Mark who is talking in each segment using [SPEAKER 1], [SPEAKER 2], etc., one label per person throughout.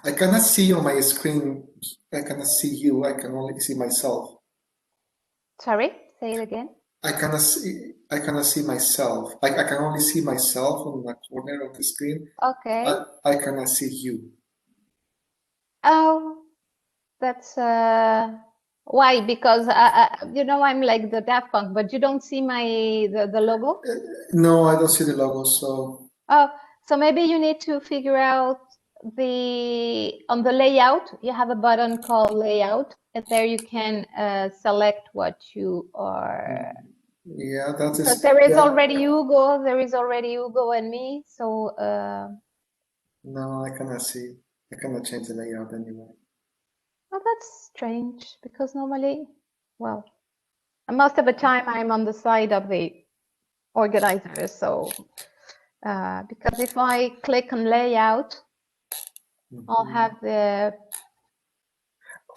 [SPEAKER 1] I cannot see on my screen. I cannot see you. I can only see myself.
[SPEAKER 2] Sorry, say it again.
[SPEAKER 1] I cannot see myself. I can only see myself on the corner of the screen.
[SPEAKER 2] Okay.
[SPEAKER 1] I cannot see you.
[SPEAKER 2] Oh, that's why? Because you know, I'm like the Daft Punk, but you don't see the logo?
[SPEAKER 1] No, I don't see the logo. So
[SPEAKER 2] so maybe you need to figure out on the layout. You have a button called layout, and there you can select what you are.
[SPEAKER 1] Yeah, that is.
[SPEAKER 2] Because there is already Hugo. There is already Hugo and me. So.
[SPEAKER 1] No, I cannot see. I cannot change the layout anyway.
[SPEAKER 2] Oh, that's strange, because normally, well, most of the time I'm on the side of the organizers. So, because if I click on layout, I'll have the.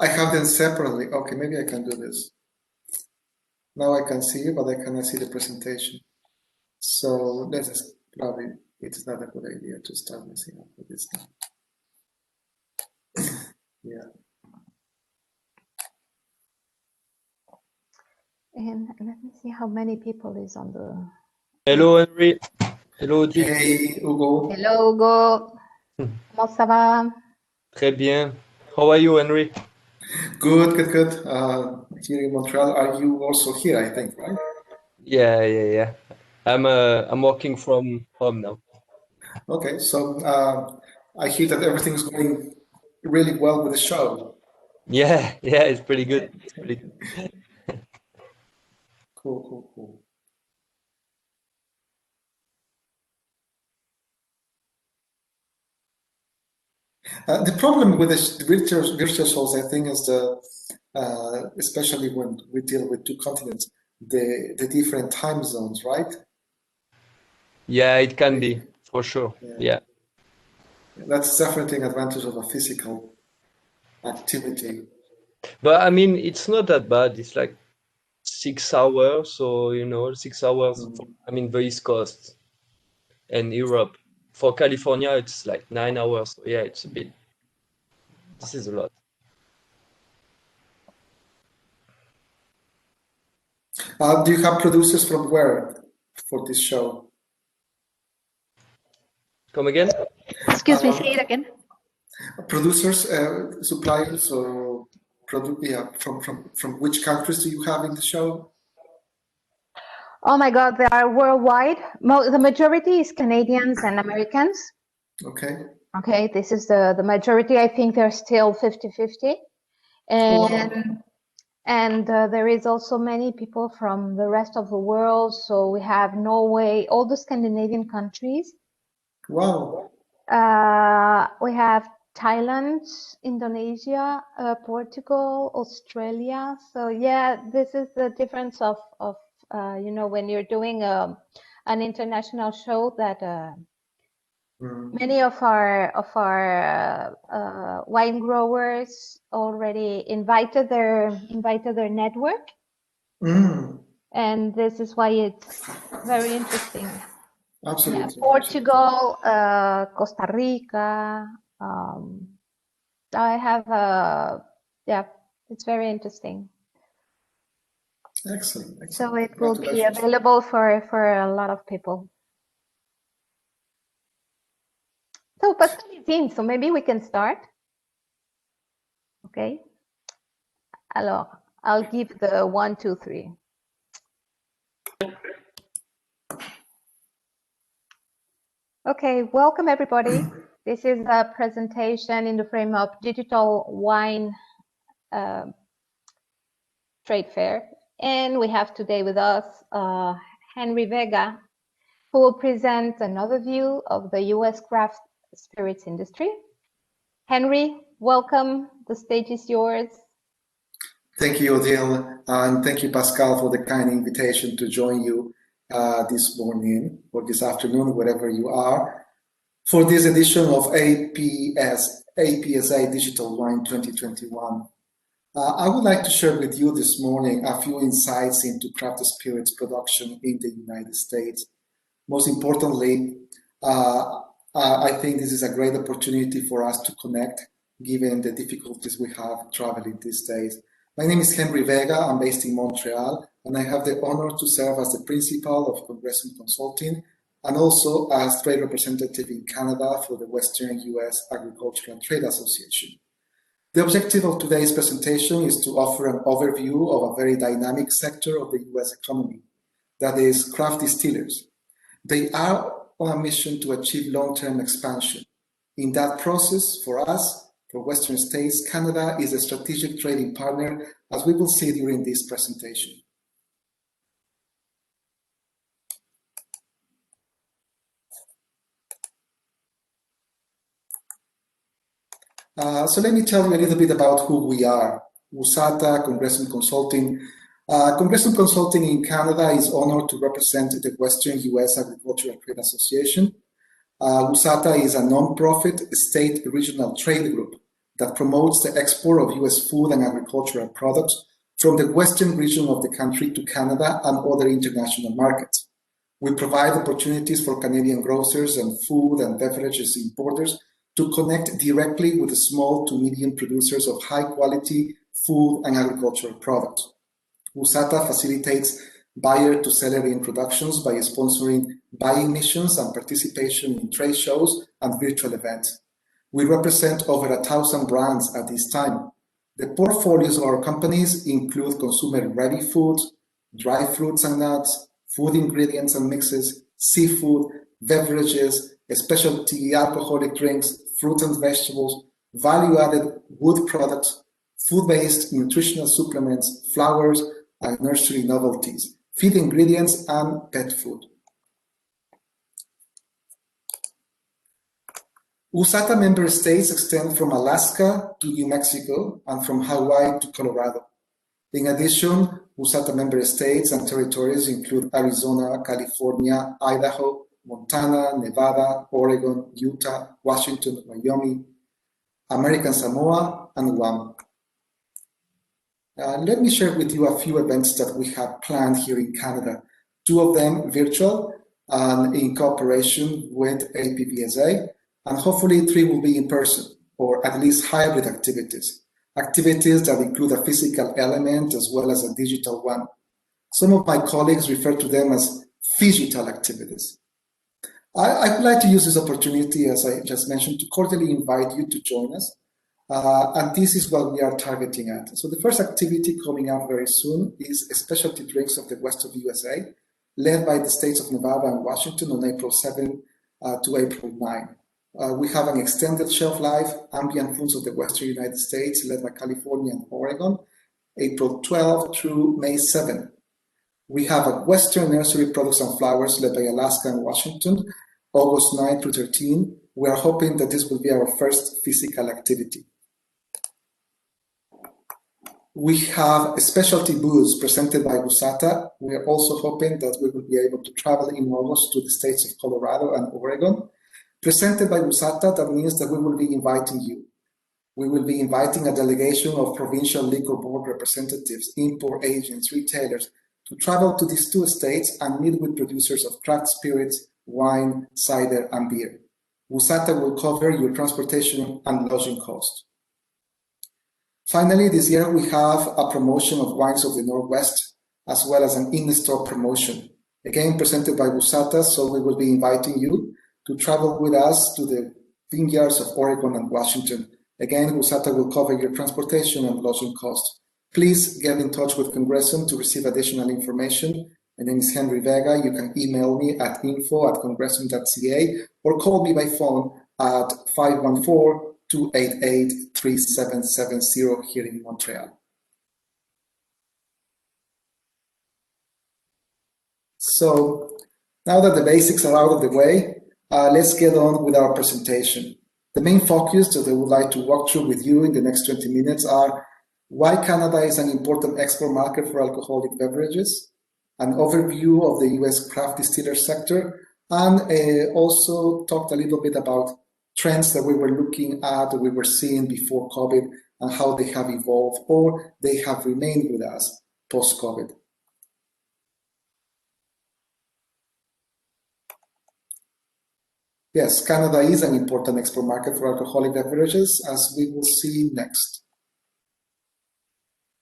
[SPEAKER 1] I have them separately. Okay, maybe I can do this. Now I can see you, but I cannot see the presentation. So this is probably, it's not a good idea to start messing up with this now. Yeah.
[SPEAKER 2] And let me see how many people is on the.
[SPEAKER 3] Hello, Henry. Hello, Jim.
[SPEAKER 1] Hey, Hugo.
[SPEAKER 2] Hello, Hugo. Comment ça va?
[SPEAKER 3] Très bien. How are you, Henry?
[SPEAKER 1] Good, good, good. Here in Montreal, are you also here, I think, right?
[SPEAKER 3] Yeah. I'm working from home now.
[SPEAKER 1] Okay, so I hear that everything's going really well with the show.
[SPEAKER 3] Yeah, it's pretty good. It's pretty good.
[SPEAKER 1] Cool. The problem with the virtual shows, I think, is especially when we deal with two continents, the different time zones, right?
[SPEAKER 3] Yeah, it can be, for sure. Yeah.
[SPEAKER 1] That's definitely an advantage of a physical activity.
[SPEAKER 3] But I mean, it's not that bad. It's like 6 hours, so 6 hours. The East Coast and Europe. For California, it's like 9 hours. So yeah, it's a bit. This is a lot.
[SPEAKER 1] Do you have producers from where for this show?
[SPEAKER 3] Come again?
[SPEAKER 2] Excuse me, say it again.
[SPEAKER 1] Producers, suppliers, or from which countries do you have in the show?
[SPEAKER 2] Oh my God, they are worldwide. The majority is Canadians and Americans. Okay, this is the majority. I think they're still 50-50. And there is also many people from the rest of the world. So we have Norway, all the Scandinavian countries.
[SPEAKER 1] Wow.
[SPEAKER 2] We have Thailand, Indonesia, Portugal, Australia. So yeah, this is the difference of when you're doing an international show, that many of our wine growers already invited their network, and this is why it's very interesting.
[SPEAKER 1] Absolutely.
[SPEAKER 2] Yeah, Portugal, Costa Rica. I have it's very interesting.
[SPEAKER 1] Excellent.
[SPEAKER 2] So it will be available for a lot of people. So, so maybe we can start. Okay. Alors, I'll give the 1, 2, 3. Okay, welcome everybody. This is a presentation in the frame of DigitalWine trade fair. And we have today with us Henry Vega, who will present an overview of the US craft spirits industry. Henry, welcome. The stage is yours.
[SPEAKER 1] Thank you, Odile, and thank you, Pascal, for the kind invitation to join you this morning or this afternoon, wherever you are, for this edition of APSA Digital Wine 2021. I would like to share with you this morning a few insights into craft spirits production in the United States. Most importantly, I think this is a great opportunity for us to connect given the difficulties we have traveling these days. My name is Henry Vega. I'm based in Montreal, and I have the honor to serve as the principal of Congressum Consulting and also as trade representative in Canada for the Western U.S. Agricultural Trade Association. The objective of today's presentation is to offer an overview of a very dynamic sector of the U.S. economy, that is craft distillers. They are on a mission to achieve long-term expansion. In that process, for us, for Western states, Canada is a strategic trading partner, as we will see during this presentation. So let me tell you a little bit about who we are. WUSATA, Congressum Consulting. Congressum Consulting in Canada is honored to represent the Western U.S. Agricultural Trade Association. WUSATA is a non-profit state regional trade group that promotes the export of U.S. food and agricultural products from the western region of the country to Canada and other international markets. We provide opportunities for Canadian grocers and food and beverages importers to connect directly with the small to medium producers of high-quality food and agricultural products. WUSATA facilitates buyer-to-seller introductions by sponsoring buying missions and participation in trade shows and virtual events. We represent over 1,000 brands at this time. The portfolios of our companies include consumer-ready foods, dry fruits and nuts, food ingredients and mixes, seafood, beverages, specialty alcoholic drinks, fruits and vegetables, value-added wood products, food-based nutritional supplements, flowers, and nursery novelties, feed ingredients, and pet food. WUSATA member states extend from Alaska to New Mexico and from Hawaii to Colorado. In addition, WUSATA member states and territories include Arizona, California, Idaho, Montana, Nevada, Oregon, Utah, Washington, Wyoming, American Samoa, and Guam. Let me share with you a few events that we have planned here in Canada. 2 of them virtual and in cooperation with APBSA, and hopefully 3 will be in person, or at least hybrid activities. Activities that include a physical element as well as a digital one. Some of my colleagues refer to them as phygital activities. I would like to use this opportunity, as I just mentioned, to cordially invite you to join us. And this is what we are targeting at. So the first activity coming up very soon is Specialty Drinks of the West of the USA, led by the states of Nevada and Washington on April 7 to April 9. We have an extended shelf life, Ambient Foods of the Western United States, led by California and Oregon, April 12 through May 7. We have a Western Nursery Products and Flowers, led by Alaska and Washington, August 9 through 13. We are hoping that this will be our first physical activity. We have a specialty booths presented by WUSATA. We are also hoping that we will be able to travel in August to the states of Colorado and Oregon. Presented by WUSATA, that means that we will be inviting you. We will be inviting a delegation of provincial liquor board representatives, import agents, retailers, to travel to these 2 states and meet with producers of craft spirits, wine, cider, and beer. WUSATA will cover your transportation and lodging costs. Finally, this year we have a promotion of Wines of the Northwest, as well as an in-store promotion, again presented by WUSATA, so we will be inviting you to travel with us to the vineyards of Oregon and Washington. Again, WUSATA will cover your transportation and lodging costs. Please get in touch with Congressum to receive additional information. My name is Henry Vega. You can email me at info@congressum.ca or call me by phone at 514-288-3770 here in Montreal. So now that the basics are out of the way, let's get on with our presentation. The main focus that I would like to walk through with you in the next 20 minutes are why Canada is an important export market for alcoholic beverages, an overview of the US craft distiller sector, and also talked a little bit about trends that we were looking at, that we were seeing before COVID, and how they have evolved or they have remained with us post-COVID. Yes, Canada is an important export market for alcoholic beverages, as we will see next.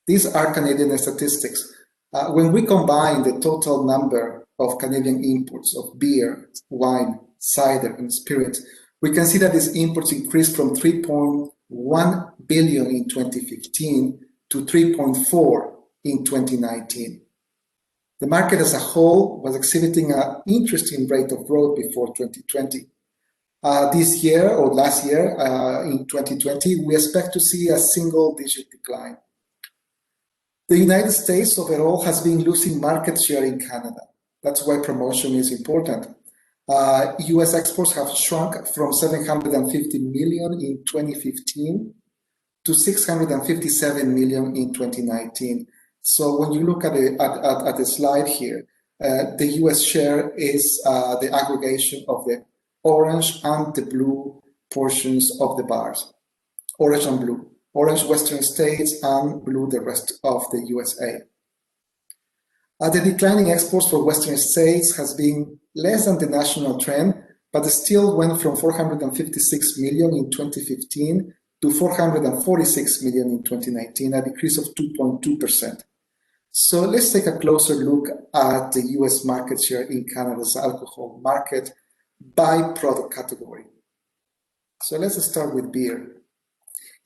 [SPEAKER 1] These are Canadian statistics. When we combine the total number of Canadian imports of beer, wine, cider, and spirits, we can see that these imports increased from 3.1 billion in 2015 to 3.4 in 2019. The market as a whole was exhibiting an interesting rate of growth before 2020. This year or last year, in 2020, we expect to see a single-digit decline. The United States overall has been losing market share in Canada. That's why promotion is important. US exports have shrunk from 750 million in 2015 to 657 million in 2019. So when you look at the slide here, the US share is the aggregation of the orange and the blue portions of the bars. Orange and blue. Orange Western states and blue the rest of the USA. The declining exports for Western states has been less than the national trend, but still went from 456 million in 2015 to 446 million in 2019, a decrease of 2.2%. So let's take a closer look at the US market share in Canada's alcohol market by product category. So let's start with beer.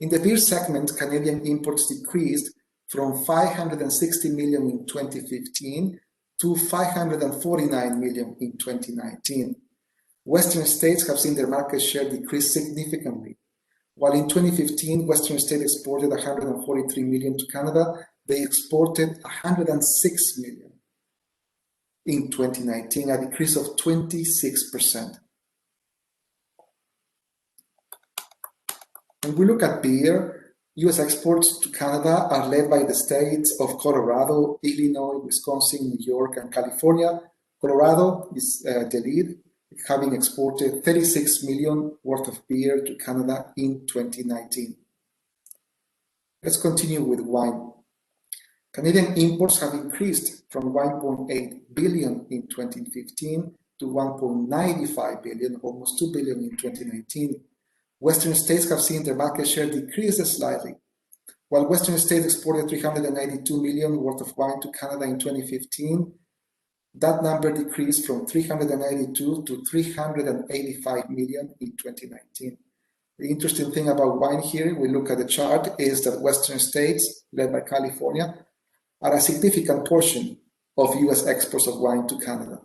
[SPEAKER 1] In the beer segment, Canadian imports decreased from 560 million in 2015 to 549 million in 2019. Western states have seen their market share decrease significantly. While in 2015, Western states exported 143 million to Canada, they exported 106 million in 2019, a decrease of 26%. When we look at beer, US exports to Canada are led by the states of Colorado, Illinois, Wisconsin, New York, and California. Colorado is the lead, having exported 36 million worth of beer to Canada in 2019. Let's continue with wine. Canadian imports have increased from 1.8 billion in 2015 to 1.95 billion, almost 2 billion in 2019. Western states have seen their market share decrease slightly. While Western states exported 392 million worth of wine to Canada in 2015, that number decreased from 392 to 385 million in 2019. The interesting thing about wine here, we look at the chart, is that Western states, led by California, are a significant portion of US exports of wine to Canada.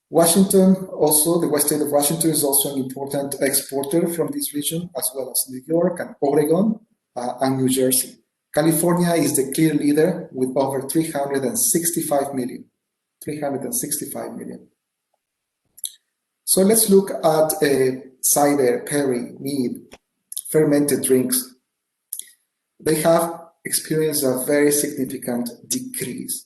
[SPEAKER 1] Washington, also, the West State of Washington is also an important exporter from this region, as well as New York and Oregon and New Jersey. California is the clear leader with over 365 million. So let's look at cider, perry, mead, fermented drinks. They have experienced a very significant decrease.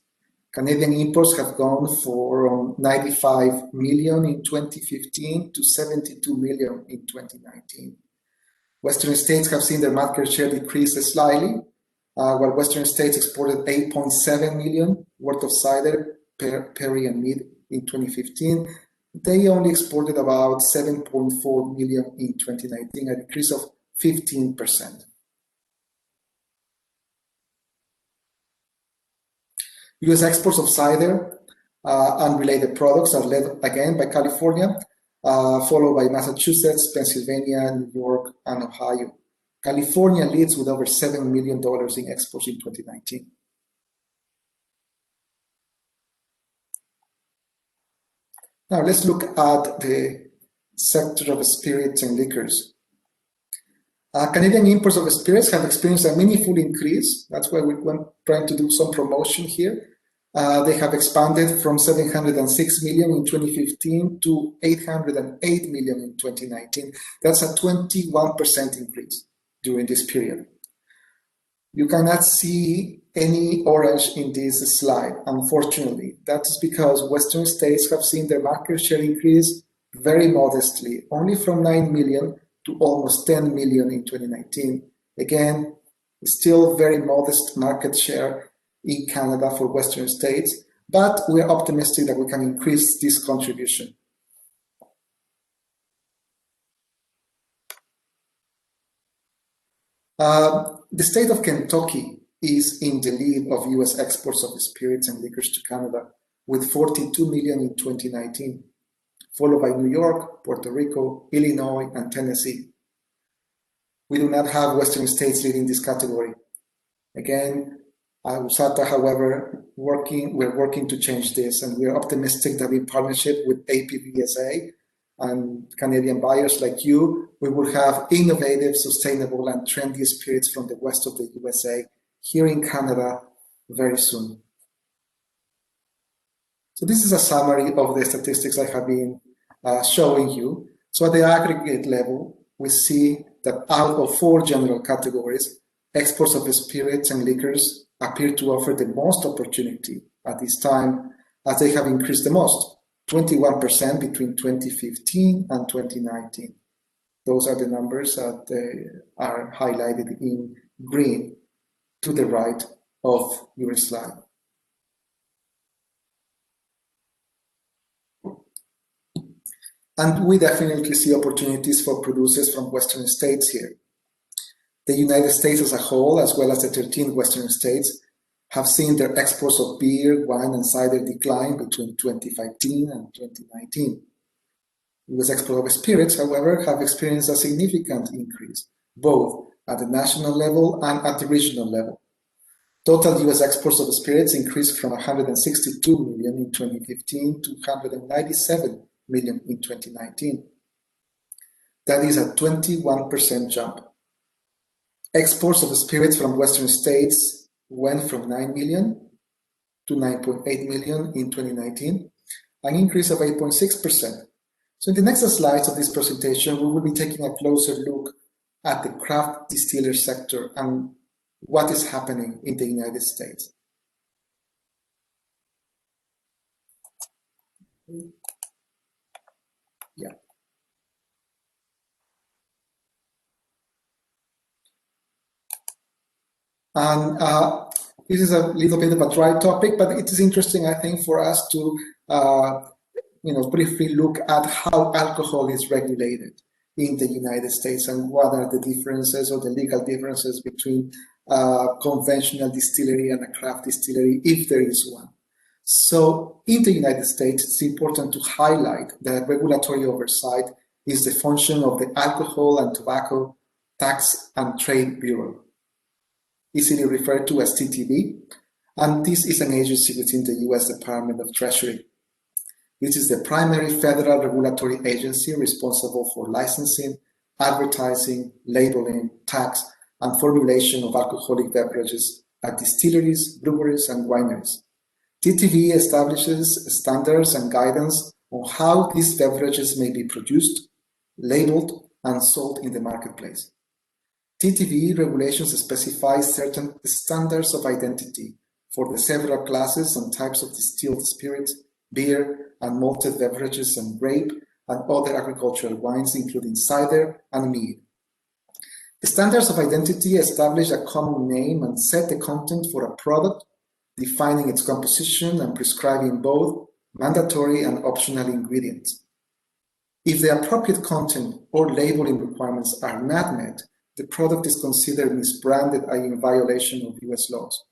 [SPEAKER 1] Canadian imports have gone from 95 million in 2015 to 72 million in 2019. Western states have seen their market share decrease slightly, while Western states exported 8.7 million worth of cider, perry, and mead in 2015. They only exported about 7.4 million in 2019, a decrease of 15%. US exports of cider and related products are led again by California, followed by Massachusetts, Pennsylvania, New York, and Ohio. California leads with over $7 million in exports in 2019. Now let's look at the sector of spirits and liquors. Canadian imports of spirits have experienced a meaningful increase. That's why we went trying to do some promotion here. They have expanded from 706 million in 2015 to 808 million in 2019. That's a 21% increase during this period. You cannot see any orange in this slide, unfortunately. That's because Western states have seen their market share increase very modestly, only from 9 million to almost 10 million in 2019. Again, still very modest market share in Canada for Western states, but we're optimistic that we can increase this contribution. The state of Kentucky is in the lead of US exports of spirits and liquors to Canada, with 42 million in 2019, followed by New York, Puerto Rico, Illinois, and Tennessee. We do not have Western states leading this category. Again, WUSATA, however, we're working to change this, and we're optimistic that in partnership with APVSA and Canadian buyers like you, we will have innovative, sustainable, and trendy spirits from the west of the USA here in Canada very soon. So this is a summary of the statistics I have been showing you. So at the aggregate level, we see that out of 4 general categories, exports of spirits and liquors appear to offer the most opportunity at this time, as they have increased the most, 21% between 2015 and 2019. Those are the numbers that are highlighted in green to the right of your slide. And we definitely see opportunities for producers from Western states here. The United States as a whole, as well as the 13 Western states, have seen their exports of beer, wine, and cider decline between 2015 and 2019. US exports of spirits, however, have experienced a significant increase, both at the national level and at the regional level. Total US exports of spirits increased from 162 million in 2015 to 197 million in 2019. That is a 21% jump. Exports of spirits from Western states went from 9 million to 9.8 million in 2019, an increase of 8.6%. So in the next slides of this presentation, we will be taking a closer look at the craft distiller sector and what is happening in the United States. Yeah. And this is a little bit of a dry topic, but it is interesting, I think, for us to briefly look at how alcohol is regulated in the United States and what are the differences or the legal differences between conventional distillery and a craft distillery, if there is one. So in the United States, it's important to highlight that regulatory oversight is the function of the Alcohol and Tobacco Tax and Trade Bureau, easily referred to as TTB, and this is an agency within the US Department of Treasury. This is the primary federal regulatory agency responsible for licensing, advertising, labeling, tax, and formulation of alcoholic beverages at distilleries, breweries, and wineries. TTB establishes standards and guidance on how these beverages may be produced, labeled, and sold in the marketplace. TTB regulations specify certain standards of identity for the several classes and types of distilled spirits, beer, and malted beverages, and grape and other agricultural wines, including cider and mead. The standards of identity establish a common name and set the content for a product, defining its composition and prescribing both mandatory and optional ingredients. If the appropriate content or labeling requirements are not met, the product is considered misbranded and in violation of US laws.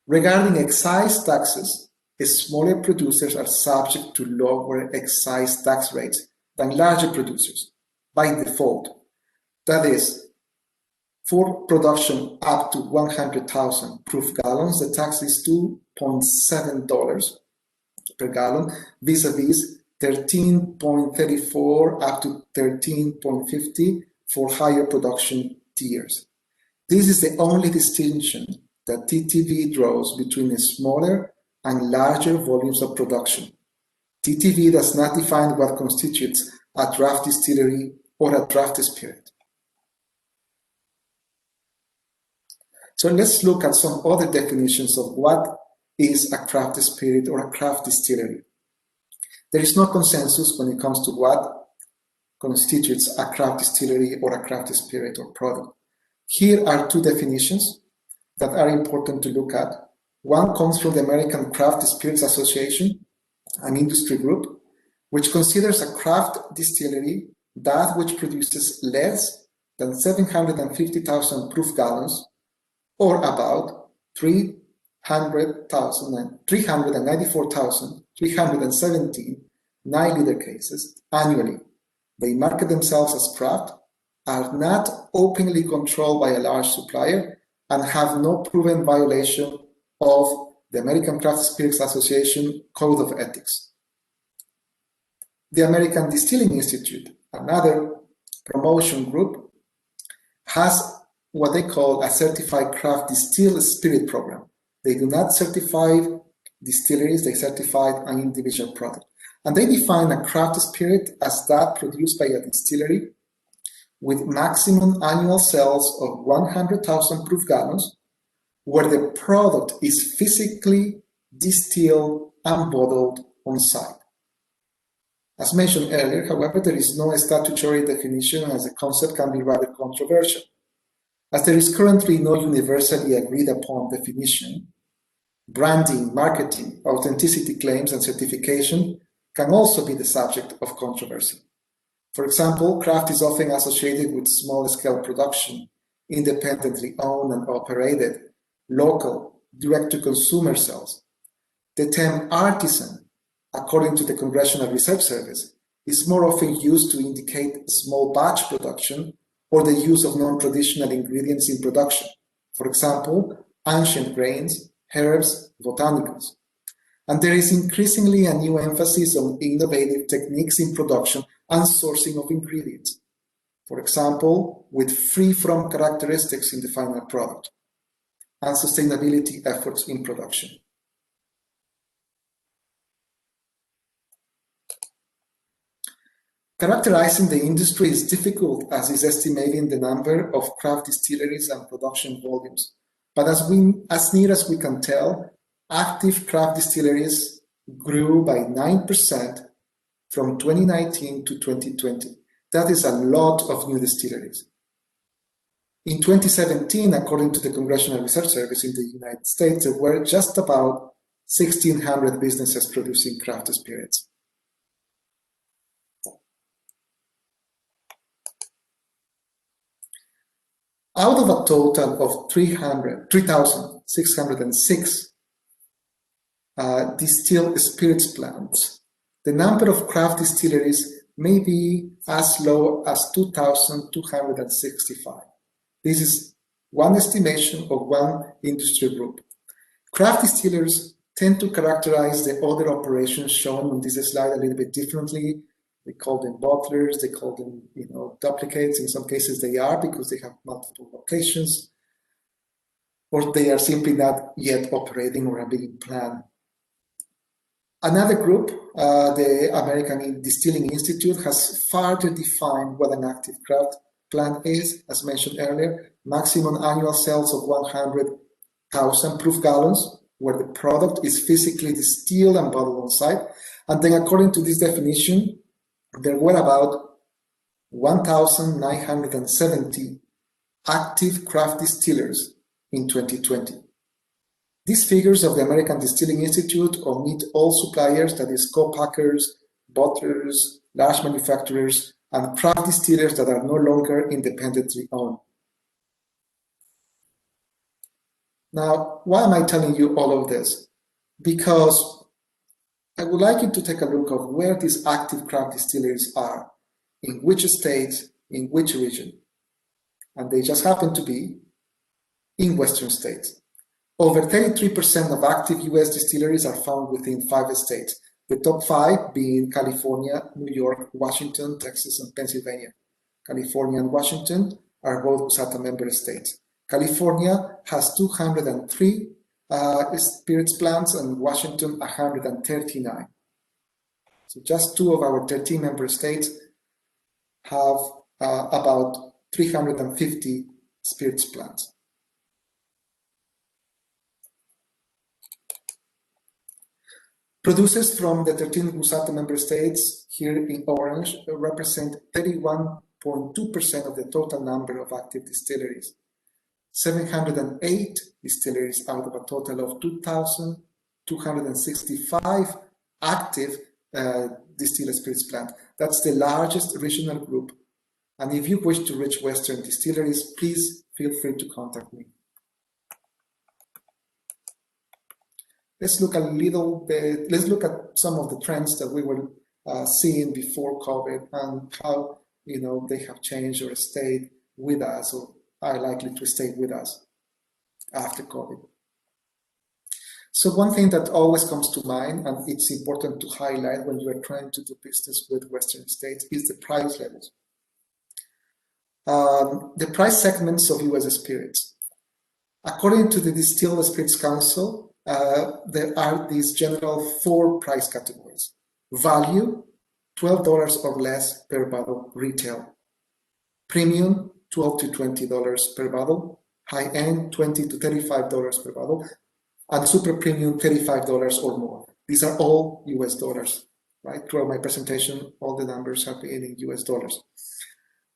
[SPEAKER 1] Regarding excise taxes, smaller producers are subject to lower excise tax rates than larger producers by default. That is, for production up to 100,000 proof gallons, the tax is $2.7 per gallon, vis-a-vis 13.34 up to 13.50 for higher production tiers. This is the only distinction that TTB draws between smaller and larger volumes of production. TTB does not define what constitutes a draft distillery or a draft spirit. So let's look at some other definitions of what is a craft spirit or a craft distillery. There is no consensus when it comes to what constitutes a craft distillery or a craft spirit or product. Here are two definitions that are important to look at. One comes from the American Craft Spirits Association, an industry group, which considers a craft distillery that which produces less than 750,000 proof gallons, or about 394,317 9-liter cases annually. They market themselves as craft, are not openly controlled by a large supplier, and have no proven violation of the American Craft Spirits Association Code of Ethics. The American Distilling Institute, another promotion group, has what they call a certified craft distilled spirit program. They do not certify distilleries, they certify an individual product. And they define a craft spirit as that produced by a distillery with maximum annual sales of 100,000 proof gallons, where the product is physically distilled and bottled on site. As mentioned earlier, however, there is no statutory definition, as the concept can be rather controversial. As there is currently no universally agreed upon definition, branding, marketing, authenticity claims, and certification can also be the subject of controversy. For example, craft is often associated with small-scale production, independently owned and operated, local, direct-to-consumer sales. The term artisan, according to the Congressional Research Service, is more often used to indicate small batch production or the use of non-traditional ingredients in production. For example, ancient grains, herbs, botanicals. And there is increasingly a new emphasis on innovative techniques in production and sourcing of ingredients. For example, with free-from characteristics in the final product, and sustainability efforts in production. Characterizing the industry is difficult, as is estimating the number of craft distilleries and production volumes. But as near as we can tell, active craft distilleries grew by 9% from 2019 to 2020. That is a lot of new distilleries. In 2017, according to the Congressional Research Service in the United States, there were just about 1,600 businesses producing craft spirits. Out of a total of 3,606 distilled spirits plants, the number of craft distilleries may be as low as 2,265. This is one estimation of one industry group. Craft distillers tend to characterize the other operations shown on this slide a little bit differently. They call them bottlers, they call them, duplicates. In some cases they are, because they have multiple locations, or they are simply not yet operating or are being planned. Another group, the American Distilling Institute, has further defined what an active craft plant is, as mentioned earlier, maximum annual sales of 100,000 proof gallons, where the product is physically distilled and bottled on site. And then according to this definition, there were about 1,970 active craft distillers in 2020. These figures of the American Distilling Institute omit all suppliers, that is, co-packers, bottlers, large manufacturers, and craft distillers that are no longer independently owned. Now, why am I telling you all of this? Because I would like you to take a look at where these active craft distilleries are, in which states, in which region. And they just happen to be in Western states. Over 33% of active US distilleries are found within 5 states, the top 5 being California, New York, Washington, Texas, and Pennsylvania. California and Washington are both WUSATA member states. California has 203 spirits plants, and Washington 139. So just 2 of our 13 member states have about 350 spirits plants. Producers from the 13 WUSATA member states, here in orange, represent 31.2% of the total number of active distilleries. 708 distilleries out of a total of 2,265 active distilled spirits plants. That's the largest regional group. And if you wish to reach Western distilleries, please feel free to contact me. Let's look at some of the trends that we were seeing before COVID and how they have changed or stayed with us, or are likely to stay with us after COVID. So one thing that always comes to mind, and it's important to highlight when you are trying to do business with Western states, is the price levels. The price segments of US spirits. According to the Distilled Spirits Council, there are these general 4 price categories. Value, $12 or less per bottle retail. Premium, $12 to $20 per bottle. High-end, $20 to $35 per bottle. And super premium, $35 or more. These are all US dollars, right? Throughout my presentation, all the numbers have been in US dollars.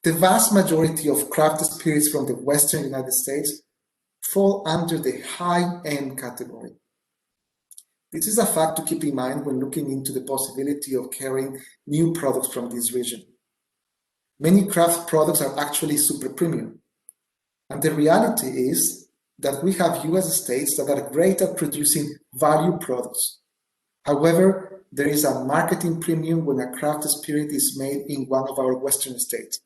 [SPEAKER 1] The vast majority of craft spirits from the Western United States fall under the high-end category. This is a fact to keep in mind when looking into the possibility of carrying new products from this region. Many craft products are actually super premium. And the reality is that we have US states that are great at producing value products. However, there is a marketing premium when a craft spirit is made in one of our Western states,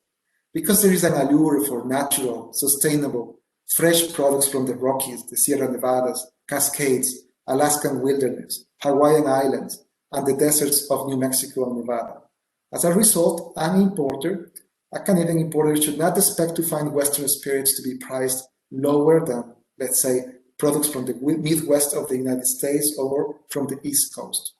[SPEAKER 1] because there is an allure for natural, sustainable, fresh products from the Rockies, the Sierra Nevadas, Cascades, Alaskan wilderness, Hawaiian Islands, and the deserts of New Mexico and Nevada. As a result, a Canadian importer should not expect to find Western spirits to be priced lower than, let's say, products from the Midwest of the United States or from the East Coast.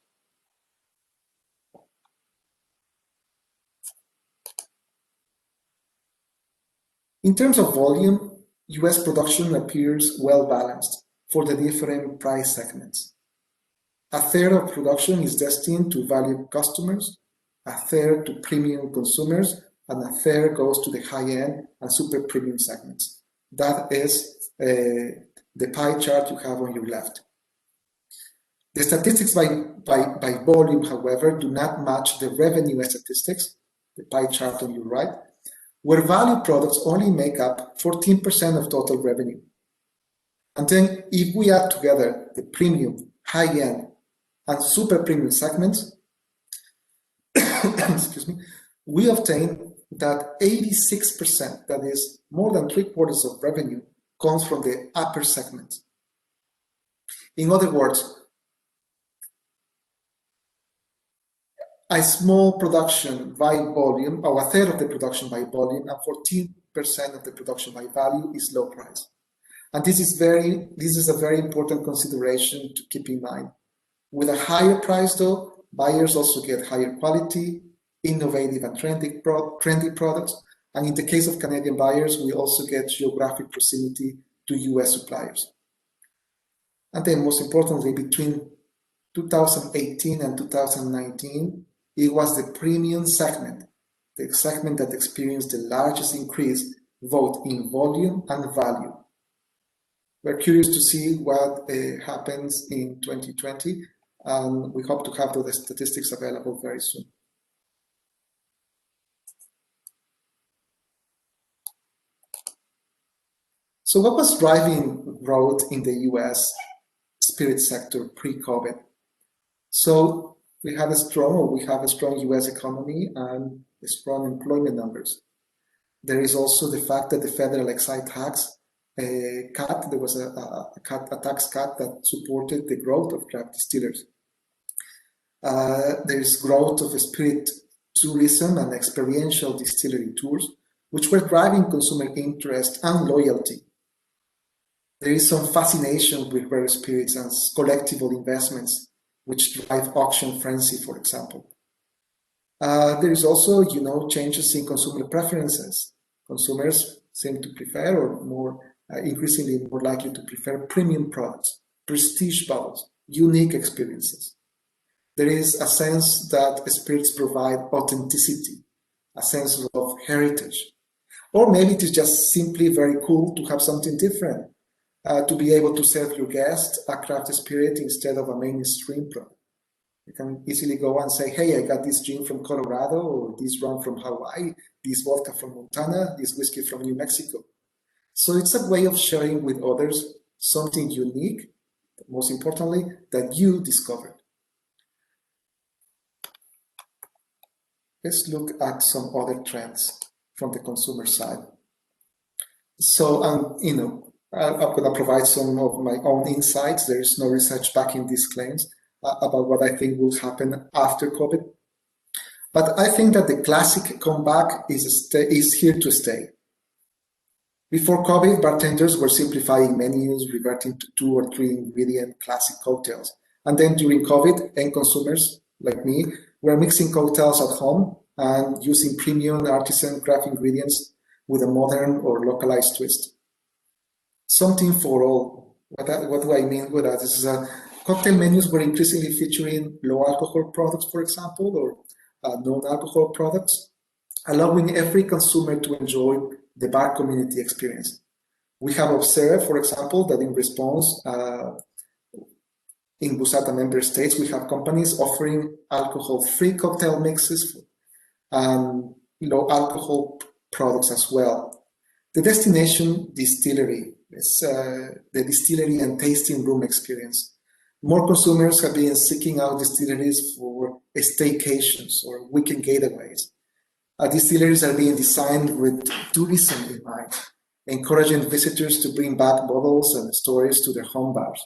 [SPEAKER 1] In terms of volume, US production appears well balanced for the different price segments. A third of production is destined to value customers, a third to premium consumers, and a third goes to the high-end and super premium segments. That is the pie chart you have on your left. The statistics by volume, however, do not match the revenue statistics, the pie chart on your right, where value products only make up 14% of total revenue. And then if we add together the premium, high-end, and super premium segments, excuse me, we obtain that 86%, that is more than 3/4 of revenue, comes from the upper segment. In other words, a small production by volume, or a third of the production by volume, and 14% of the production by value is low price. And this is a very important consideration to keep in mind. With a higher price, though, buyers also get higher quality, innovative and trendy products. And in the case of Canadian buyers, we also get geographic proximity to US suppliers. And then most importantly, between 2018 and 2019, it was the premium segment, the segment that experienced the largest increase both in volume and value. We're curious to see what happens in 2020, and we hope to have those statistics available very soon. So what was driving growth in the US spirit sector pre-COVID? So we have a strong US economy and strong employment numbers. There is also the fact that the federal excise tax cut, there was a tax cut that supported the growth of craft distillers. There is growth of spirit tourism and experiential distillery tours, which were driving consumer interest and loyalty. There is some fascination with rare spirits and collectible investments, which drive auction frenzy, for example. There is also, changes in consumer preferences. Consumers seem to prefer, or increasingly more likely to prefer, premium products, prestige bottles, unique experiences. There is a sense that spirits provide authenticity, a sense of heritage, Or maybe it is just simply very cool to have something different, to be able to serve your guests a craft spirit instead of a mainstream product. You can easily go and say, hey, I got this gin from Colorado, or this rum from Hawaii, this vodka from Montana, this whiskey from New Mexico. So it's a way of sharing with others something unique, most importantly, that you discovered. Let's look at some other trends from the consumer side. So, I'm going to provide some of my own insights. There is no research backing these claims about what I think will happen after COVID. But I think that the classic comeback is here to stay. Before COVID, bartenders were simplifying menus, reverting to 2 or 3 ingredient classic cocktails. And then during COVID, end consumers like me were mixing cocktails at home and using premium artisan craft ingredients with a modern or localized twist. Something for all. What do I mean with that? This is cocktail menus were increasingly featuring low alcohol products, for example, or non-alcohol products, allowing every consumer to enjoy the bar community experience. We have observed, for example, that in response, in WUSATA member states, we have companies offering alcohol-free cocktail mixes and low alcohol products as well. The destination distillery is the distillery and tasting room experience. More consumers have been seeking out distilleries for staycations or weekend getaways. Distilleries are being designed with tourism in mind, encouraging visitors to bring back bottles and stories to their home bars.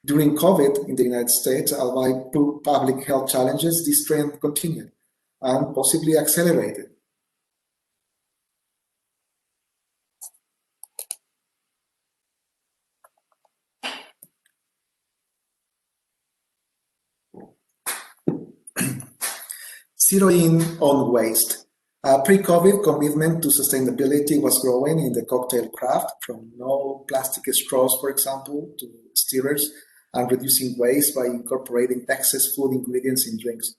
[SPEAKER 1] During COVID in the United States, albeit public health challenges, this trend continued and possibly accelerated. Zeroing on waste. Pre-COVID, commitment to sustainability was growing in the cocktail craft, from no plastic straws, for example, to stirrers, and reducing waste by incorporating excess food ingredients in drinks.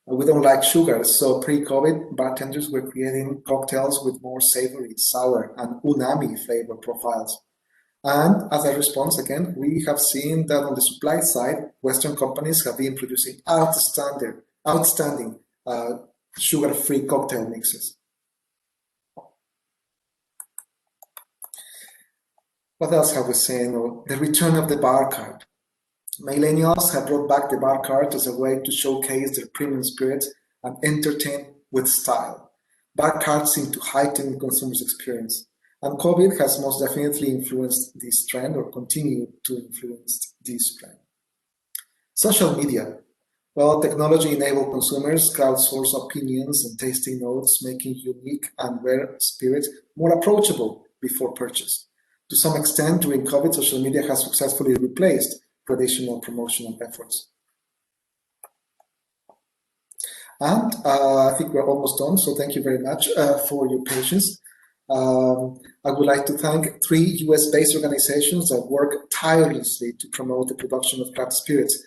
[SPEAKER 1] We don't like sugar, so pre-COVID, bartenders were creating cocktails with more savory, sour, and umami flavor profiles. And as a response, again, we have seen that on the supply side, Western companies have been producing outstanding sugar-free cocktail mixes. What else have we seen? The return of the bar cart. Millennials have brought back the bar cart as a way to showcase their premium spirits and entertain with style. Bar carts seem to heighten consumers' experience, and COVID has most definitely influenced this trend, or continued to influence this trend. Social media. Well, technology enabled consumers crowdsource opinions and tasting notes, making unique and rare spirits more approachable before purchase. To some extent, during COVID, social media has successfully replaced traditional promotional efforts. And I think we're almost done, so thank you very much for your patience. I would like to thank 3 US-based organizations that work tirelessly to promote the production of craft spirits.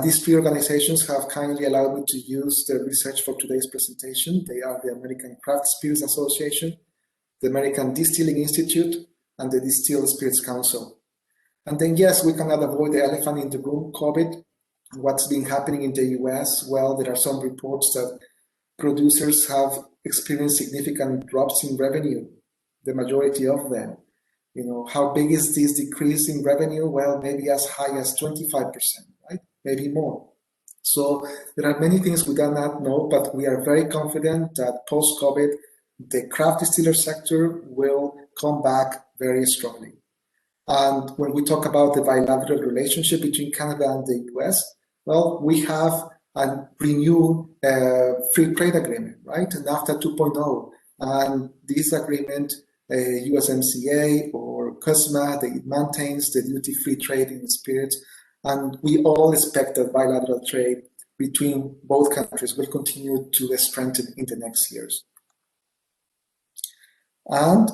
[SPEAKER 1] These 3 organizations have kindly allowed me to use the research for today's presentation. They are the American Craft Spirits Association, the American Distilling Institute, and the Distilled Spirits Council. And then, yes, we cannot avoid the elephant in the room, COVID. What's been happening in the US? Well, there are some reports that producers have experienced significant drops in revenue, the majority of them. How big is this decrease in revenue? Well, maybe as high as 25%, right? Maybe more. So there are many things we do not know, but we are very confident that post-COVID, the craft distiller sector will come back very strongly. And when we talk about the bilateral relationship between Canada and the US, well, we have a renewed free trade agreement, right? NAFTA 2.0. And this agreement, USMCA or CUSMA, it maintains the duty-free trade in spirits. And we all expect that bilateral trade between both countries will continue to strengthen in the next years. And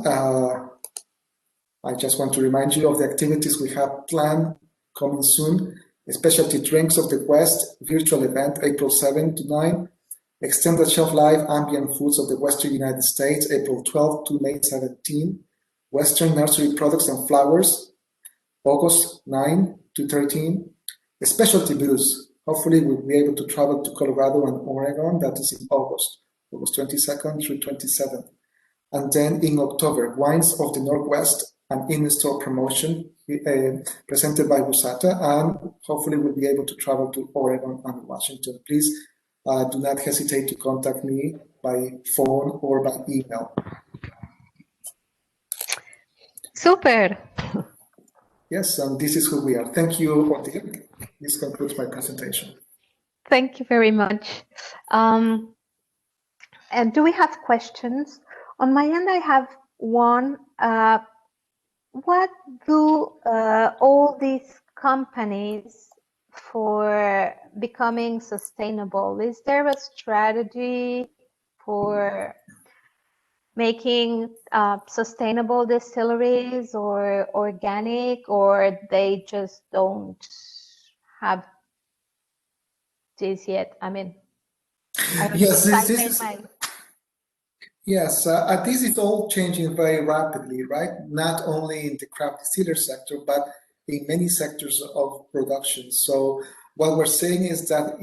[SPEAKER 1] I just want to remind you of the activities we have planned coming soon. Specialty Drinks of the West virtual event, April 7 to 9. Extended shelf life ambient foods of the Western United States, April 12 to May 17. Western nursery products and flowers, August 9 to 13. A specialty booze. Hopefully we'll be able to travel to Colorado and Oregon. That is in August 22nd through 27th. And then in October, wines of the Northwest, an in-store promotion presented by WUSATA, and hopefully we'll be able to travel to Oregon and Washington. Please do not hesitate to contact me by phone or by email.
[SPEAKER 2] Super.
[SPEAKER 1] Yes, and this is who we are. Thank you, Odile. This concludes my presentation.
[SPEAKER 2] Thank you very much. And do we have questions? On my end, I have one. What do all these companies for becoming sustainable? Is there a strategy for making sustainable distilleries or organic, or they just don't have this yet? I mean,
[SPEAKER 1] yes, this is all changing very rapidly, right? Not only in the craft distiller sector, but in many sectors of production. So what we're saying is that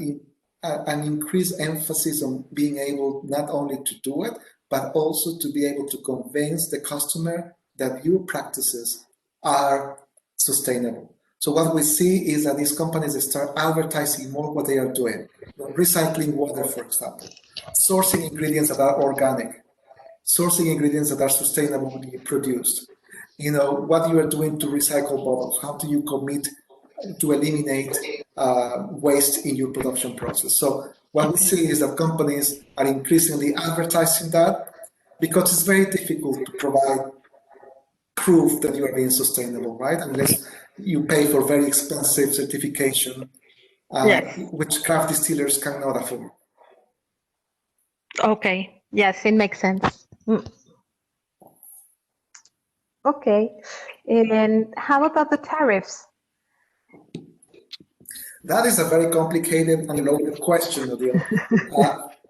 [SPEAKER 1] an increased emphasis on being able not only to do it, but also to be able to convince the customer that your practices are sustainable. So what we see is that these companies start advertising more what they are doing. Recycling water, for example, sourcing ingredients that are organic, sourcing ingredients that are sustainably produced. You know, what you are doing to recycle bottles, how do you commit to eliminate waste in your production process. So what we see is that companies are increasingly advertising that, because it's very difficult to provide proof that you are being sustainable, right? Unless you pay for very expensive certification, which craft distillers cannot afford.
[SPEAKER 2] Okay, yes, it makes sense. Okay, and how about the tariffs?
[SPEAKER 1] That is a very complicated and loaded question, Odile.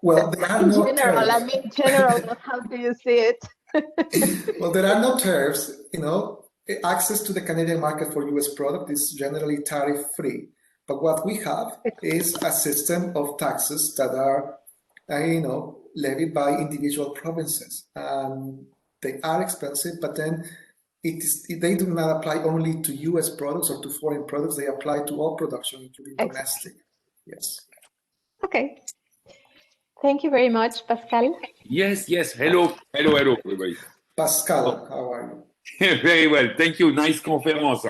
[SPEAKER 1] Well, there are no
[SPEAKER 2] general,
[SPEAKER 1] tariffs.
[SPEAKER 2] I mean, general, but how do you see it?
[SPEAKER 1] Well, there are no tariffs. You know, access to the Canadian market for U.S. product is generally tariff-free. But what we have is a system of taxes that are, levied by individual provinces. They are expensive, but then they do not apply only to U.S. products or to foreign products. They apply to all production, including domestic. Yes.
[SPEAKER 2] Okay. Thank you very much, Pascal.
[SPEAKER 4] Yes. Hello, everybody.
[SPEAKER 1] Pascal, how are
[SPEAKER 4] you? Very well. Thank you. Nice conference.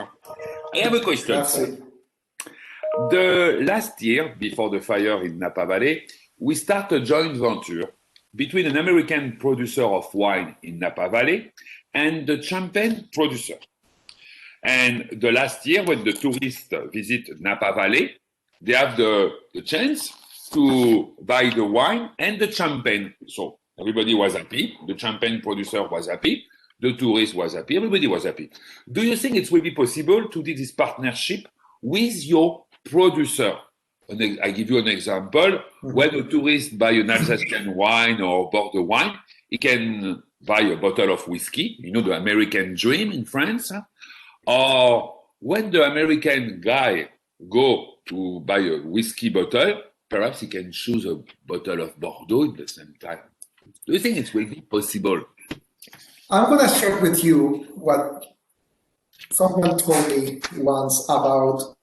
[SPEAKER 4] I have a question.
[SPEAKER 1] Merci.
[SPEAKER 4] The last year, before the fire in Napa Valley, we started a joint venture between an American producer of wine in Napa Valley and the champagne producer. And the last year, when the tourists visit Napa Valley, they have the chance to buy the wine and the champagne. So everybody was happy. The champagne producer was happy. The tourist was happy. Everybody was happy. Do you think it will be possible to do this partnership with your producer? And I give you an example. When a tourist buys an Alsatian wine or Bordeaux wine, he can buy a bottle of whiskey, the American dream in France. Or when the American guy go to buy a whiskey bottle, perhaps he can choose a bottle of Bordeaux at the same time. Do you think it will be possible?
[SPEAKER 1] I'm going to share with you what someone told me once about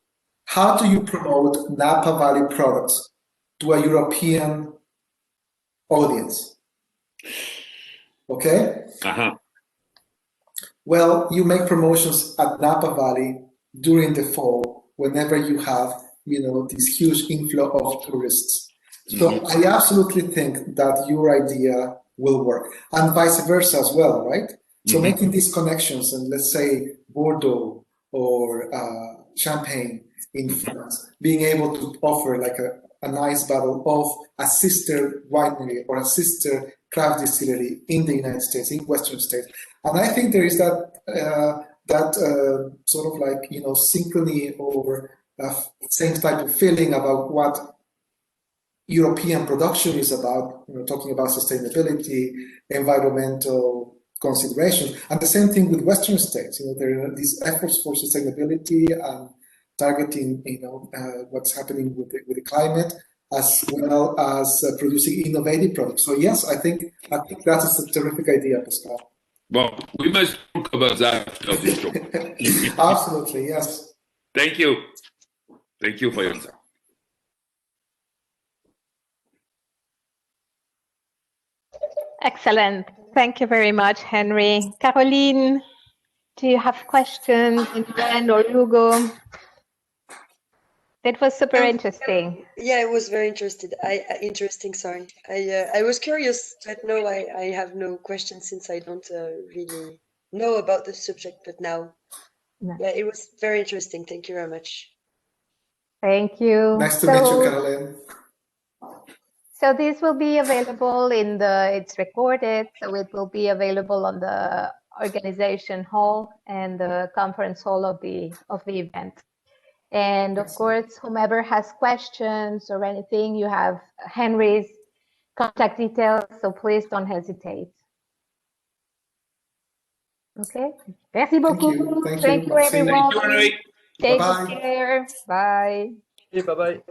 [SPEAKER 1] how do you promote Napa Valley products to a European audience? Okay? Well, you make promotions at Napa Valley during the fall, whenever you have, this huge inflow of tourists. So I absolutely think that your idea will work, and vice versa as well, right? So making these connections, and let's say Bordeaux or Champagne in France, being able to offer like a nice bottle of a sister winery or a sister craft distillery in the United States, in Western states. And I think there is that sort of like, synchrony or same type of feeling about what European production is about, talking about sustainability, environmental considerations, and the same thing with Western states. There are these efforts for sustainability and targeting, what's happening with the climate, as well as producing innovative products. So yes, I think that is a terrific idea, Pascal.
[SPEAKER 4] Well, we must talk about that after this show.
[SPEAKER 1] Absolutely, yes.
[SPEAKER 4] Thank you. Thank you for your answer.
[SPEAKER 2] Excellent. Thank you very much, Henry. Caroline, do you have questions? Jen or Hugo? That was super interesting.
[SPEAKER 5] Yeah, it was very interesting. Sorry, I was curious, but no, I have no questions since I don't really know about the subject. But now, yeah, it was very interesting. Thank you very much.
[SPEAKER 2] Thank you.
[SPEAKER 1] Nice to meet you, Caroline.
[SPEAKER 2] So this will be available it's recorded, so it will be available on the organization hall and the conference hall of the event. And of course, whomever has questions or anything, you have Henry's contact details, so please don't hesitate. Okay. Merci beaucoup.
[SPEAKER 1] Thank you,
[SPEAKER 2] everyone.
[SPEAKER 4] Thank you, Henry.
[SPEAKER 2] Take
[SPEAKER 1] Bye-bye.
[SPEAKER 2] care. Bye.
[SPEAKER 3] Bye bye.